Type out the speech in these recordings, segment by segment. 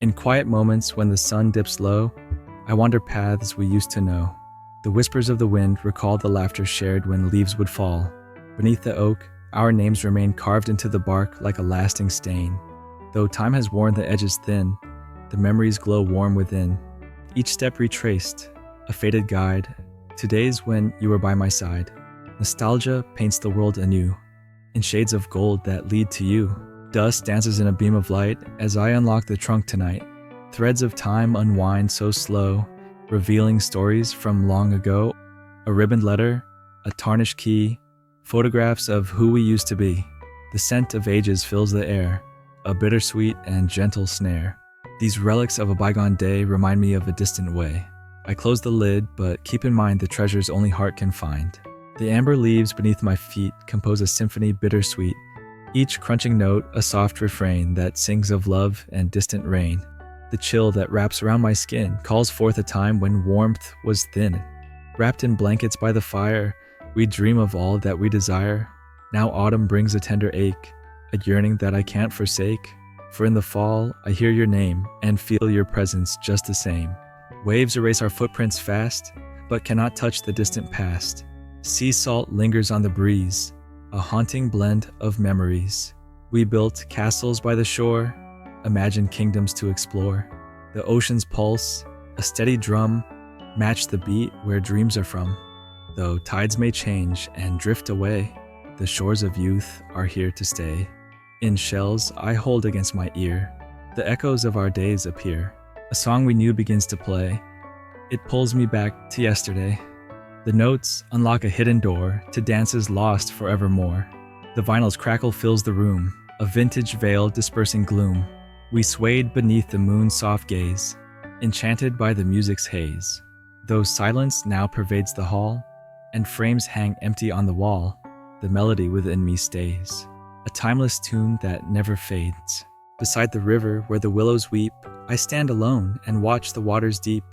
In quiet moments when the sun dips low, I wander paths we used to know. The whispers of the wind recall the laughter shared when leaves would fall. Beneath the oak, our names remain carved into the bark like a lasting stain. Though time has worn the edges thin, the memories glow warm within. Each step retraced, a faded guide to days when you were by my side. Nostalgia paints the world anew, in shades of gold that lead to you. Dust dances in a beam of light as I unlock the trunk tonight. Threads of time unwind so slow, revealing stories from long ago. A ribboned letter, a tarnished key, photographs of who we used to be. The scent of ages fills the air, a bittersweet and gentle snare. These relics of a bygone day remind me of a distant way. I close the lid, but keep in mind the treasures only heart can find. The amber leaves beneath my feet compose a symphony bittersweet, each crunching note a soft refrain that sings of love and distant rain. The chill that wraps around my skin calls forth a time when warmth was thin. Wrapped in blankets by the fire, we dream of all that we desire. Now autumn brings a tender ache, a yearning that I can't forsake. For in the fall, I hear your name and feel your presence just the same. Waves erase our footprints fast, but cannot touch the distant past. Sea salt lingers on the breeze, a haunting blend of memories. We built castles by the shore, imagined kingdoms to explore. The ocean's pulse, a steady drum, match the beat where dreams are from. Though tides may change and drift away, the shores of youth are here to stay. In shells I hold against my ear, the echoes of our days appear. A song we knew begins to play. It pulls me back to yesterday. The notes unlock a hidden door to dances lost forevermore. The vinyl's crackle fills the room, a vintage veil dispersing gloom. We swayed beneath the moon's soft gaze, enchanted by the music's haze. Though silence now pervades the hall, and frames hang empty on the wall, the melody within me stays, a timeless tune that never fades. Beside the river where the willows weep, I stand alone and watch the waters deep.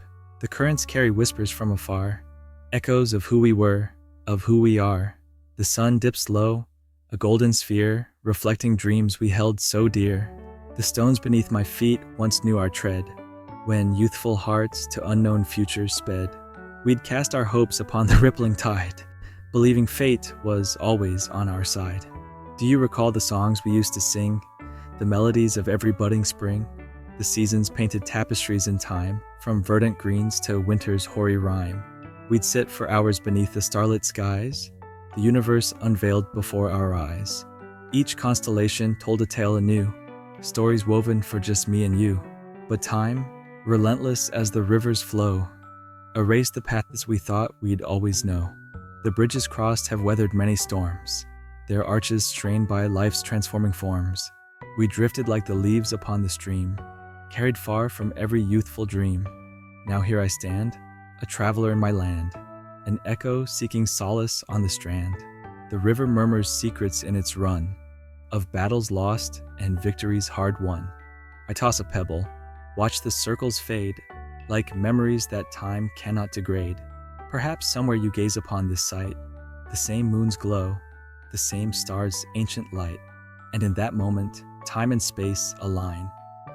The currents carry whispers from afar, echoes of who we were, of who we are. The sun dips low, a golden sphere, reflecting dreams we held so dear. The stones beneath my feet once knew our tread, when youthful hearts to unknown futures sped. We'd cast our hopes upon the rippling tide, believing fate was always on our side. Do you recall the songs we used to sing, the melodies of every budding spring? The seasons painted tapestries in time, from verdant greens to winter's hoary rime. We'd sit for hours beneath the starlit skies, the universe unveiled before our eyes. Each constellation told a tale anew, stories woven for just me and you. But time, relentless as the river's flow, erased the paths we thought we'd always know. The bridges crossed have weathered many storms, their arches strained by life's transforming forms. We drifted like the leaves upon the stream, carried far from every youthful dream. Now here I stand, a traveler in my land, an echo seeking solace on the strand. The river murmurs secrets in its run, of battles lost and victories hard won. I toss a pebble, watch the circles fade, like memories that time cannot degrade. Perhaps somewhere you gaze upon this sight, the same moon's glow, the same star's ancient light, and in that moment, time and space align,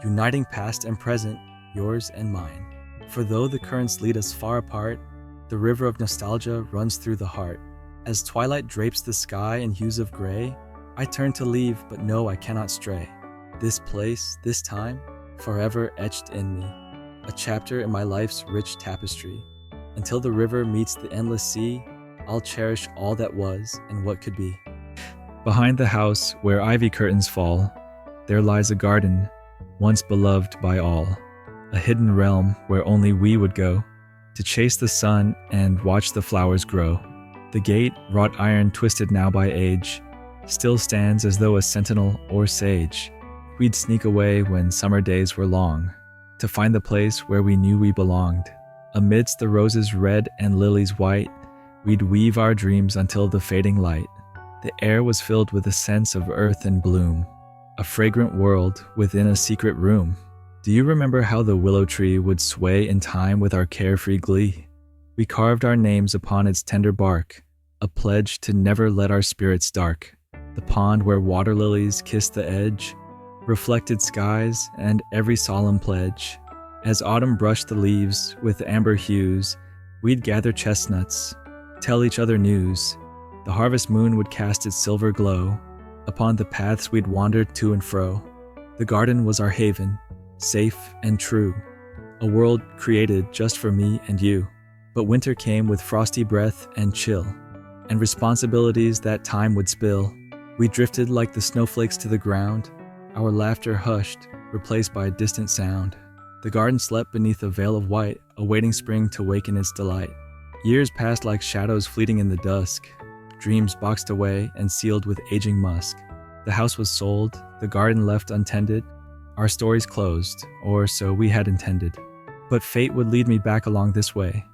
uniting past and present, yours and mine. For though the currents lead us far apart, the river of nostalgia runs through the heart. As twilight drapes the sky in hues of gray, I turn to leave but know I cannot stray. This place, this time, forever etched in me, a chapter in my life's rich tapestry. Until the river meets the endless sea, I'll cherish all that was and what could be. Behind the house where ivy curtains fall, there lies a garden, once beloved by all, a hidden realm where only we would go to chase the sun and watch the flowers grow. The gate, wrought iron twisted now by age, still stands as though a sentinel or sage. We'd sneak away when summer days were long, to find the place where we knew we belonged. Amidst the roses red and lilies white, we'd weave our dreams until the fading light. The air was filled with a sense of earth and bloom, a fragrant world within a secret room. Do you remember how the willow tree would sway in time with our carefree glee? We carved our names upon its tender bark, a pledge to never let our spirits dark. The pond where water lilies kissed the edge, reflected skies, and every solemn pledge. As autumn brushed the leaves with amber hues, we'd gather chestnuts, tell each other news. The harvest moon would cast its silver glow upon the paths we'd wandered to and fro. The garden was our haven, safe and true, a world created just for me and you. But winter came with frosty breath and chill, and responsibilities that time would spill. We drifted like the snowflakes to the ground, our laughter hushed, replaced by a distant sound. The garden slept beneath a veil of white, awaiting spring to waken its delight. Years passed like shadows fleeting in the dusk, dreams boxed away and sealed with aging musk. The house was sold, the garden left untended, our stories closed, or so we had intended. But fate would lead me back along this way,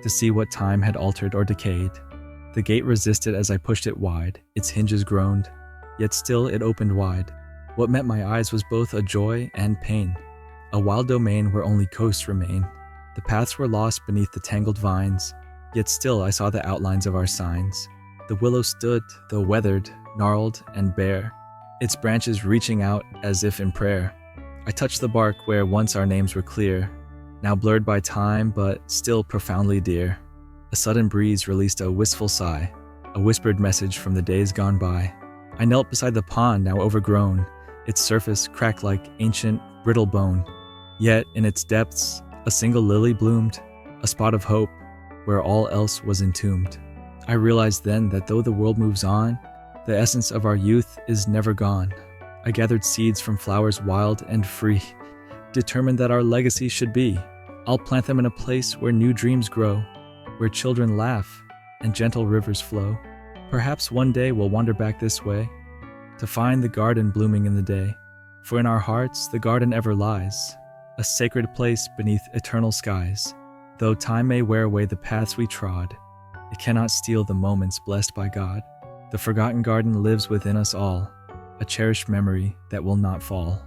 to see what time had altered or decayed. The gate resisted as I pushed it wide, its hinges groaned, yet still it opened wide. What met my eyes was both a joy and pain, a wild domain where only coasts remain. The paths were lost beneath the tangled vines, yet still I saw the outlines of our signs. The willow stood, though weathered, gnarled, and bare, its branches reaching out as if in prayer. I touched the bark where once our names were clear, now blurred by time, but still profoundly dear. A sudden breeze released a wistful sigh, a whispered message from the days gone by. I knelt beside the pond, now overgrown, its surface cracked like ancient, brittle bone. Yet in its depths, a single lily bloomed, a spot of hope where all else was entombed. I realized then that though the world moves on, the essence of our youth is never gone. I gathered seeds from flowers wild and free, determined that our legacy should be. I'll plant them in a place where new dreams grow, where children laugh and gentle rivers flow. Perhaps one day we'll wander back this way, to find the garden blooming in the day. For in our hearts the garden ever lies, a sacred place beneath eternal skies. Though time may wear away the paths we trod, it cannot steal the moments blessed by God. The forgotten garden lives within us all, a cherished memory that will not fall.